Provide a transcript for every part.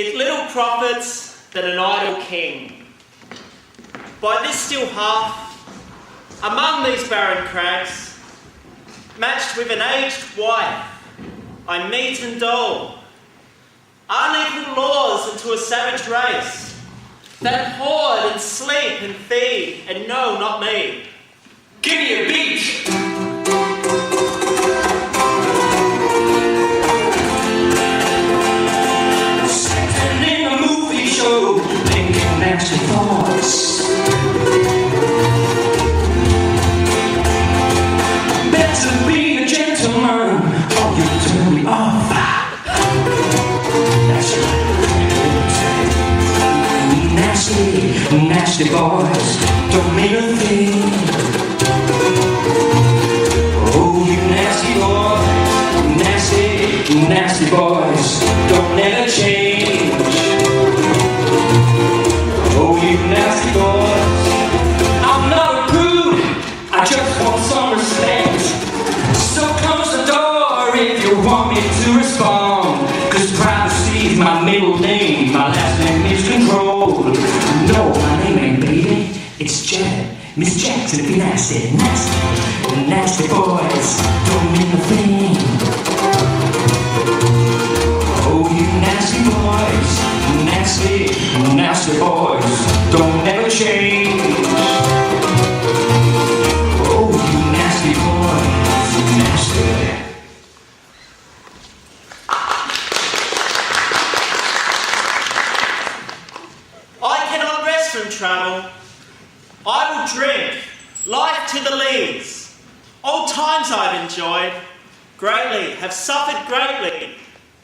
It little profits that an idle king. By this still half, among these barren crags, matched with an aged wife, I meet and dole unequal laws unto a savage race that hoard and sleep and feed and know not me. Give me a beat! Nasty thoughts. Better be a gentleman or you'll turn me off. That's right. Nasty, nasty boys don't mean a thing. Oh, you nasty boys, nasty, nasty boys don't never change. Oh, you nasty boys, I'm not rude, I just want some respect. So close the door if you want me to respond, cause privacy's my middle name, my last name is Control. No, my name ain't baby, it's Jack, Miss Jackson, be nasty, nasty, nasty boys don't mean a thing. Oh, you nasty boys, nasty, nasty boys don't never change. Oh, you nasty boys, nasty. I cannot rest from travel. I will drink life to the lees. Old times I've enjoyed greatly, have suffered greatly,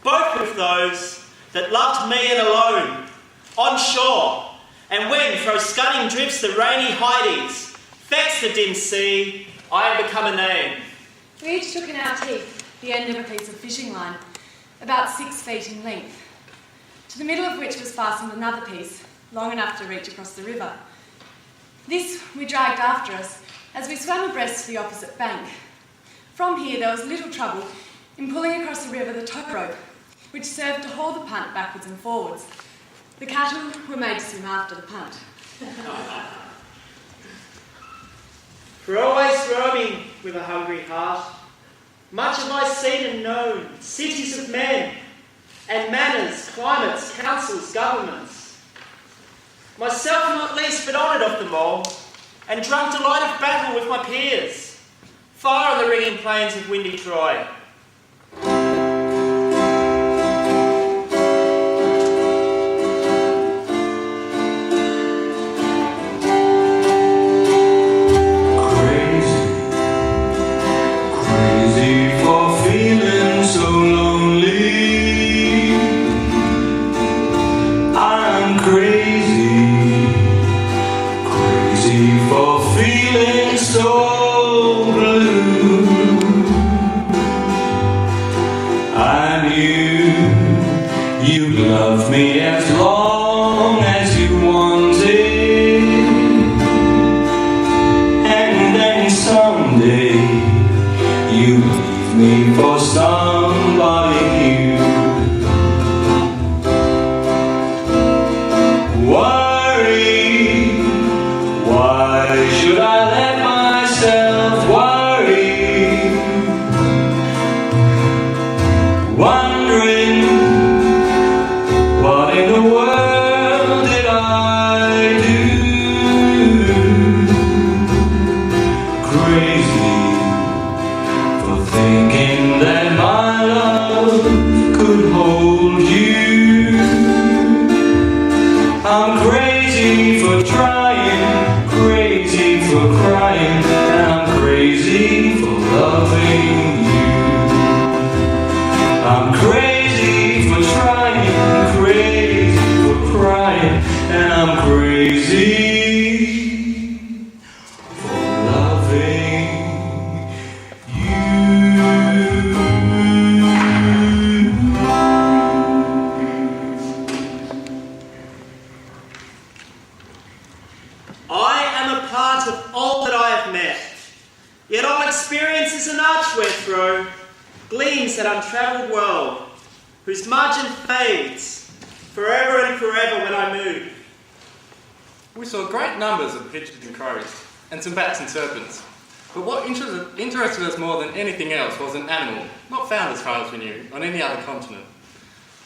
both with those that loved me and alone, on shore, and when through scudding drifts the rainy Hyades vex the dim sea, I have become a name. We each took in our teeth the end of a piece of fishing line, about 6 feet in length, to the middle of which was fastened another piece, long enough to reach across the river. This we dragged after us as we swam abreast to the opposite bank. From here there was little trouble in pulling across the river the tow rope, which served to haul the punt backwards and forwards. The cattle were made to swim after the punt. For always roaming with a hungry heart, much have I seen and known, cities of men, and manners, climates, councils, governments. Myself not least, but honoured of them all, and drunk delight of battle with my peers, far on the ringing plains of windy Troy. Gleams that untravelled world, whose margin fades, forever and forever when I move. We saw great numbers of pigeons and crows, and some bats and serpents. But what interested us more than anything else was an animal, not found as far as we knew, on any other continent.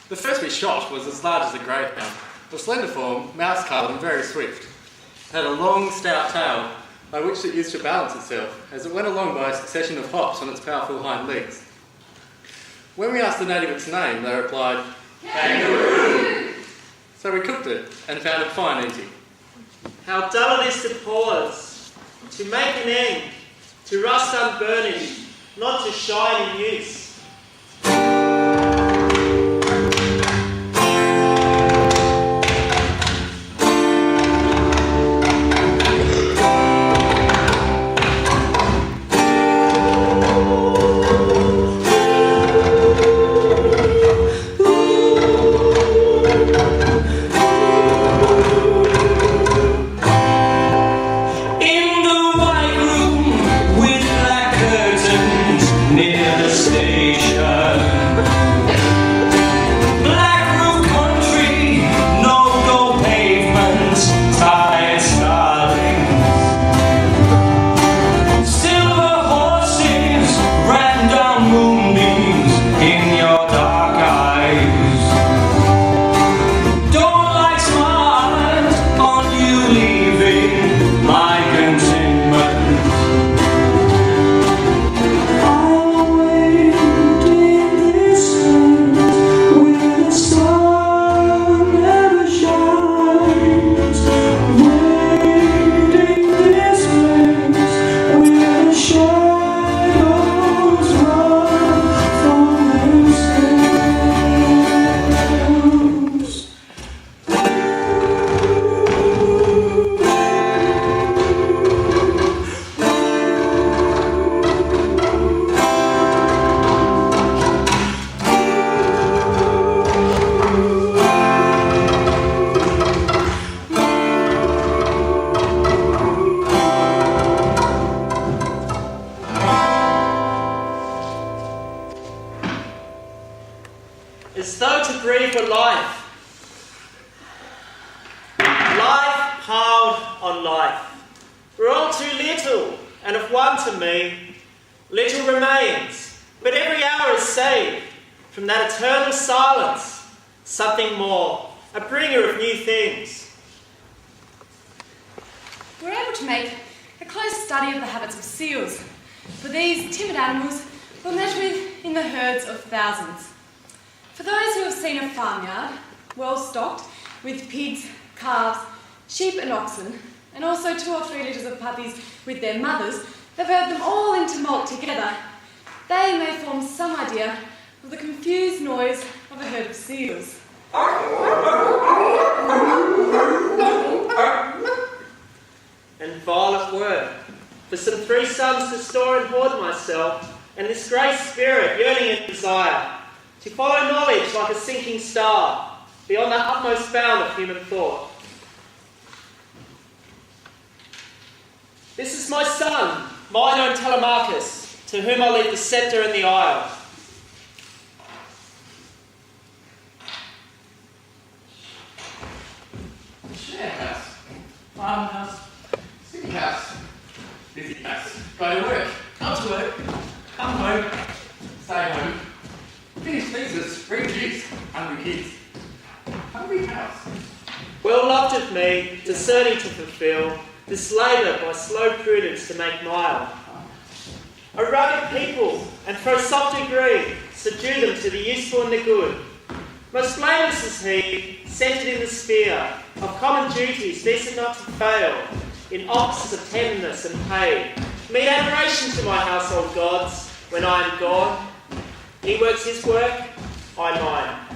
The first we shot was as large as a greyhound, of slender form, mouse-coloured and very swift. It had a long, stout tail, by which it used to balance itself, as it went along by a succession of hops on its powerful hind legs. When we asked the native its name, they replied, "Kangaroo!" So we cooked it, and found it fine eating. How dull it is to pause, to make an end, to rust unburnished, not to shine in use. As though to breathe for life. Life piled on life. We're all too little, and if one to me, little remains. But every hour is saved from that eternal silence, something more, a bringer of new things. We're able to make a close study of the habits of seals, for these timid animals were met with in the herds of thousands. For those who have seen a farmyard, well stocked with pigs, calves, sheep and oxen, and also 2 or 3 litters of puppies with their mothers, have heard them all in tumult together, they may form some idea of the confused noise of a herd of seals. And violet word, for some 3 sons to store and hoard myself, and this grey spirit yearning and desire, to follow knowledge like a sinking star, beyond the utmost bound of human thought. This is my son, mine own Telemachus, to whom I leave the sceptre and the isle. Share house, farmhouse, city house, busy house. Go to work, come to work, come home, stay home. Finish thesis, read juice, hungry kids. Hungry house. Well loved of me, discerning to fulfil, this labour by slow prudence to make mild. A rugged people, and for a soft degree, subdue them to the useful and the good. Most blameless is he, centred in the sphere of common duties, decent not to fail, in offices of tenderness and pay. Meet adoration to my household gods when I am gone. He works his work, I mine.